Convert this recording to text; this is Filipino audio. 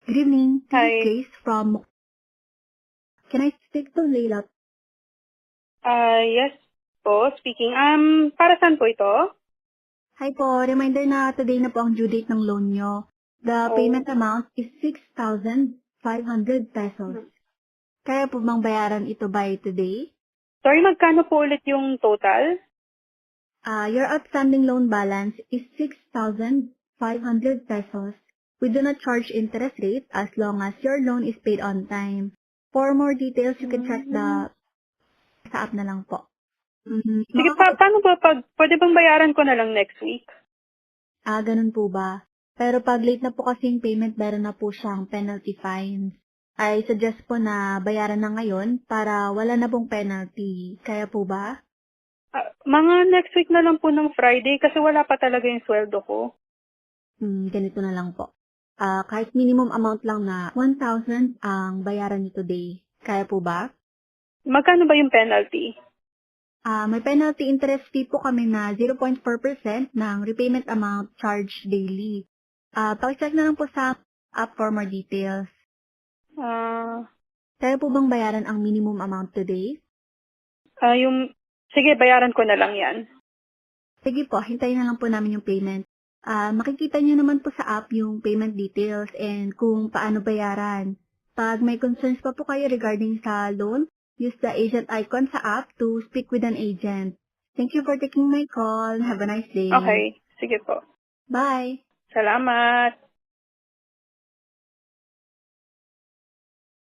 Good evening. This is Hi. Grace from... Can I speak to Leila? Yes po, speaking. Para saan po ito? Hi po. Reminder na today na po ang due date ng loan nyo. The Oh. payment amount is 6,500 pesos. Kaya po bang bayaran ito by today? Sorry, magkano po ulit yung total? Your outstanding loan balance is 6,500 pesos. We do not charge interest rate as long as your loan is paid on time. For more details, you can check sa app na lang po. Sige paano ba pwede bang bayaran ko na lang next week? Ganun po ba? Pero pag late na po kasing payment, meron na po siyang penalty fines. I suggest po na bayaran na ngayon para wala na pong penalty. Kaya po ba? Mga next week na lang po ng Friday kasi wala pa talaga yung sweldo ko. Ganito na lang po. Kahit minimum amount lang na 1,000 ang bayaran niyo today. Kaya po ba? Magkano ba yung penalty? May penalty interest fee po kami na 0.4% ng repayment amount charged daily. Pakicheck na lang po sa app for more details. Kaya po bang bayaran ang minimum amount today? Sige, bayaran ko na lang yan. Sige po, hintayin na lang po namin yung payment. Makikita niyo naman po sa app yung payment details and kung paano bayaran. Pag may concerns pa po kayo regarding sa loan, use the agent icon sa app to speak with an agent. Thank you for taking my call. Have a nice day. Okay, sige po. Bye! Salamat.